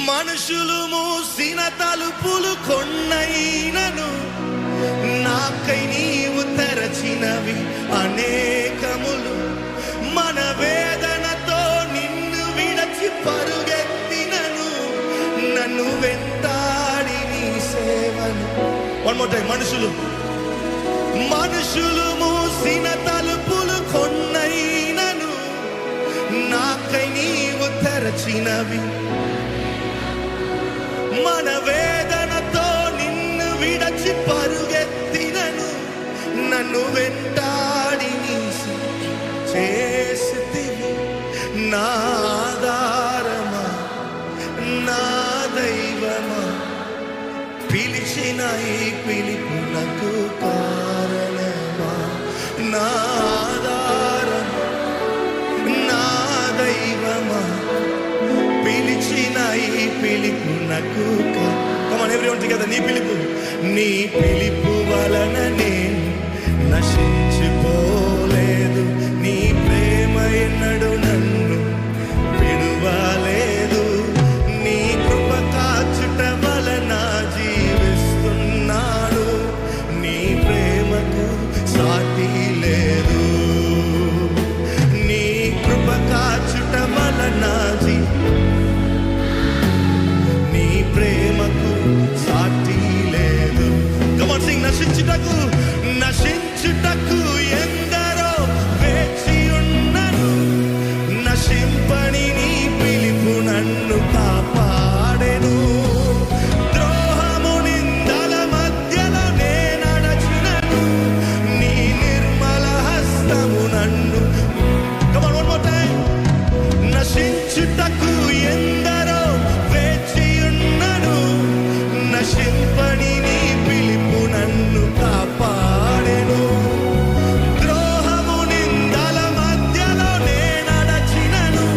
మనుషులు మూసిన తలుపులు కొన్నైనను నాకై నీవు తెరచినవి అనేకములు. మన వేదనతో నిన్ను విడచి పరుగెత్తినను నన్ను వెంటాడి నీ సేవను. One more time. మనుషులు మూసిన తలుపులు కొన్నైనను నాకై నీవు తెరచినవి. మన వేదనతో నిన్ను విడచి పరుగెత్తినను నన్ను వెంటాడి నీ చేసితివి. నా ఆధారమా, నా దైవమా, పిలిచిన ఈ పిలుపునకు కారణమా. నా ఆధారమా, నా దైవమా, పిలిచిన ఈ పిలుపునకు. Come on everyone together. నీ పిలుపు వలన నేను నశించిపోలేదు. నీ ప్రేమ ఎన్నడు నన్ను విడువలేదు. నీ కృప కాచుట వలన జీవిస్తున్నాను. నీ ప్రేమకు సాటి లేదు. నీ కృప కాచుట వలన నీ ప్రేమకు సాటి లేదు. Come on sing. నశించుటకు ఎందరో వేచి ఉన్నను. నశింపని నీ పిలుపు నన్ను కాపాడెను. ద్రోహము నిందల మధ్యలో నే నడచినను. నీ నిర్మల హస్తము నన్ను. Come on one more time. నశించుటకు ఎందరో వేచి ఉన్నను. నశింపని నీ పిలుపు నన్ను కాపాడెను. ద్రోహము నిందల మధ్యలో నే నడచినను.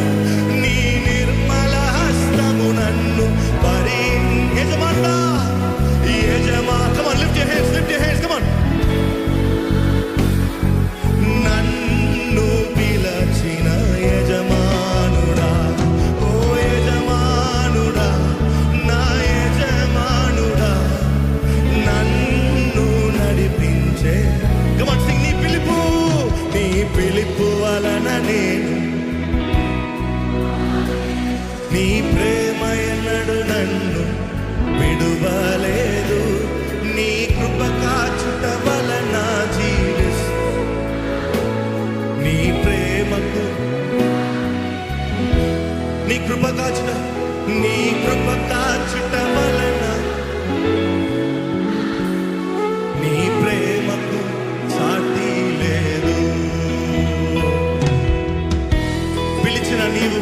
నీ నిర్మల హస్తము నన్ను యజమా. Come on, lift your hands, come on. నన్ను పిలచిన యజమానుడా, ఓ యజమానుడా, నా యజమానుడా, నన్ను నడిపించే. Come on sing. నీ పిలుపు వలన నేను, నీ ప్రేమ ఎన్నడు నన్ను విడువలేదు. నీ కృప కాచుట వలన జీవిస్తూ నీ ప్రేమకు. నీ కృప కాచుట వలన నీ ప్రేమకు సాటి లేదు. పిలిచిన నీవు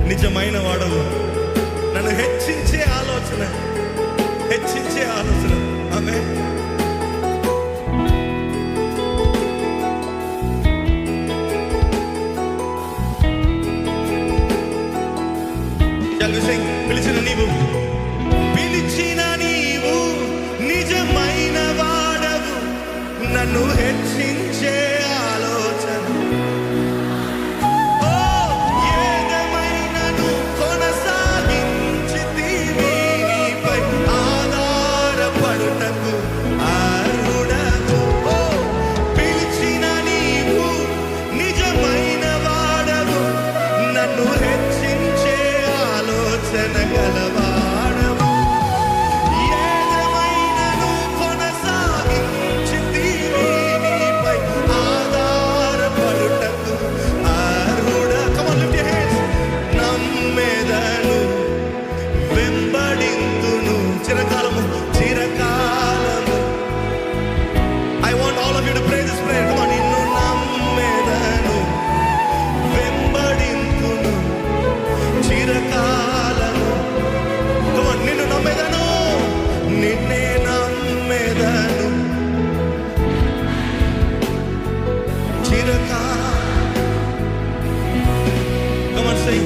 నిజమైన వాడవు. నన్ను హెచ్చించే ఆలోచన. ఆమేన్. పిలిచిన నీవు నిజమైన వాడవు. నన్ను హెచ్చించే ఆలోచన. ఏదేమైనను కొనసాగించితివి. నీపై ఆధారపడుటకు అర్హుడవు. పిలిచిన నీవు నిజమైన వాడవు. నన్ను హెచ్చించే ఆలోచన గలవాడవు. ఏదేమైనను కొనసాగించితివి. నీపై ఆధారపడుటకు అర్హుడా. Come on, lift your hands. నమ్మెదను, వెంబడింతును చిరకాలము. I want all of you to pray this prayer. Come on. నిన్ను నమ్మెదను, వెంబడింతును చిరకాలము. Come on. నిన్ను నమ్మెదను, నిన్నే నమ్మెదను Come on, say.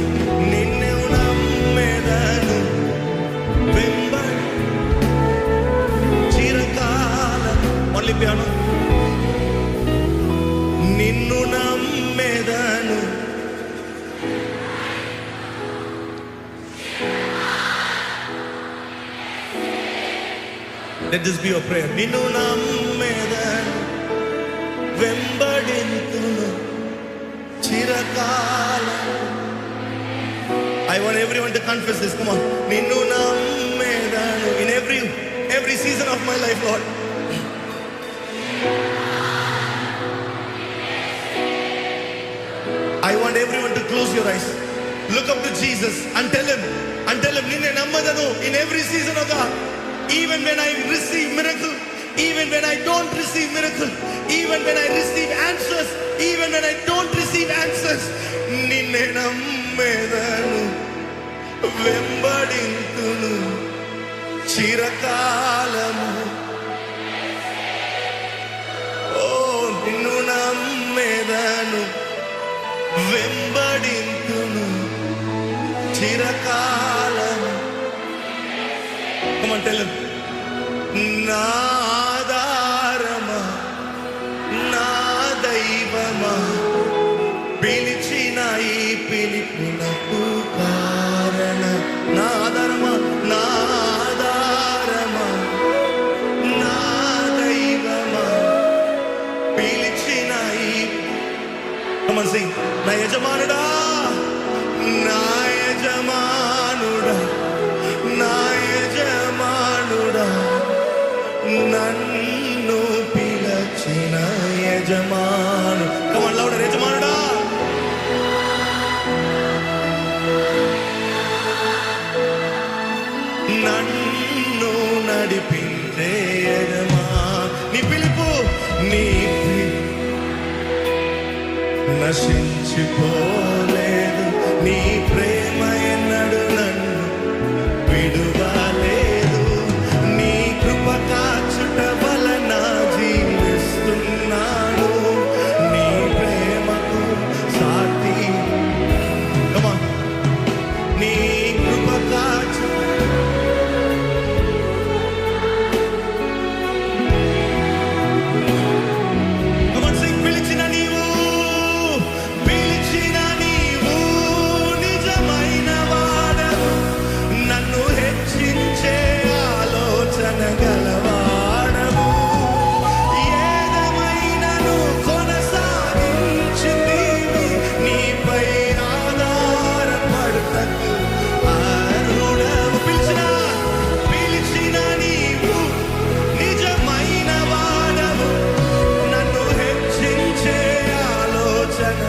నిన్నే నమ్మెదను, చిరకాలము. Only piano. నిన్ను నమ్మెదను. Let this be your prayer. నిన్ను నమ్మేదను వెంబడింతును చిరకాలం. I want everyone to confess this. Come on. నిన్ను నమ్మేదను in every season of my life, Lord. I want everyone to close your eyes. Look up to Jesus and tell him నిన్నే నమ్మదను in every season of God. Even when I receive miracle, even when I don't receive miracle, even when I receive answers, even when I don't receive answers, నిన్నే నమ్మేదను వెంబడింతును చిరకాలము. ఓ నిన్ను నమ్మేదను వెంబడింతును చిరకాలము. Come on, tell him. నా ఆధారమా నా దైవమా పిలిచిన ఈ పిలుపునకు కారణ. నా ఆధారమా నా ఆధారమా నా దైవమా పిలిచిన ఈ. Come on, sing. నా యజమానుడా నా యజమానుడా నా యజమానుడా నన్ను పిలచిన యజమాను. Come on, louder. యజమానుడా నన్ను నడిపించే యజమాను. నీ పిలుపు నశించిపోలేదు. నీ ప్రేమ ఎన్నడు నన్ను విడువలేదు. నీ కృప కాచుట వలన జీవిస్తున్నాను. నీ ప్రేమకు సాటి. Come on. నీ కృప కాచు. Come on, sing. పిలిచిన నీవు నిజమైన వాడవు. నన్ను హెచ్చించే ఆలోచన గలవాడవు. ఏదమైనను కొనసాగించింది నీపై ఆధారపడుటకు అర్హుడవు. పిలిచిన నీవు నిజమైన వాడవు. నన్ను హెచ్చించే ఆలోచన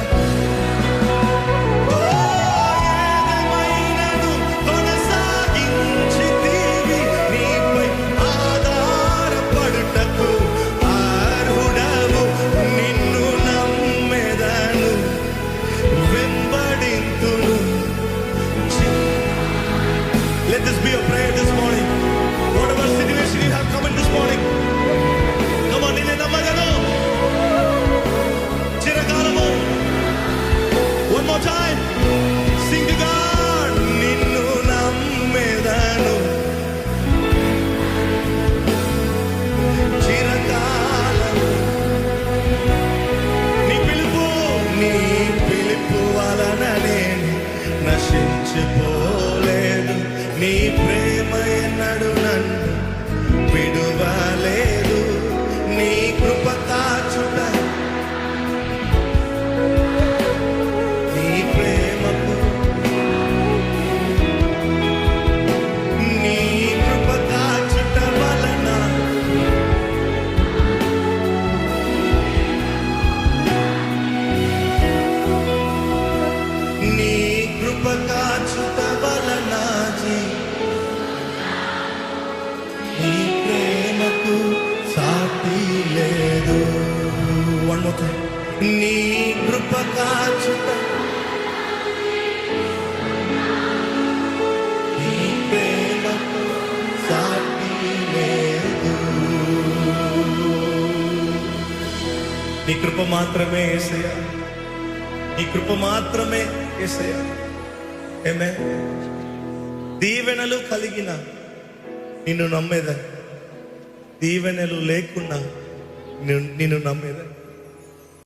నశించిపోలేదు. నీ ప్రేమ ఎన్నడు నన్ను విడువలేదు. నీ కృప కాచుట నీ ప్రేమకు నీ కృప కాచుట వలన నీ కృప కాచుట వలన నీ ప్రేమకు సాటి లేదు. One more time. నీ కృప కాచుట నీ ప్రేమకు సాటి లేదు. నీ కృప మాత్రమే యేసయ్యా. నీ కృప మాత్రమే యేసయ్యా. ఆమేన్. దీవెనలు కలిగిన నిన్ను నమ్మేదని, దీవెనలు లేకున్నా నిన్ను నమ్మేదని.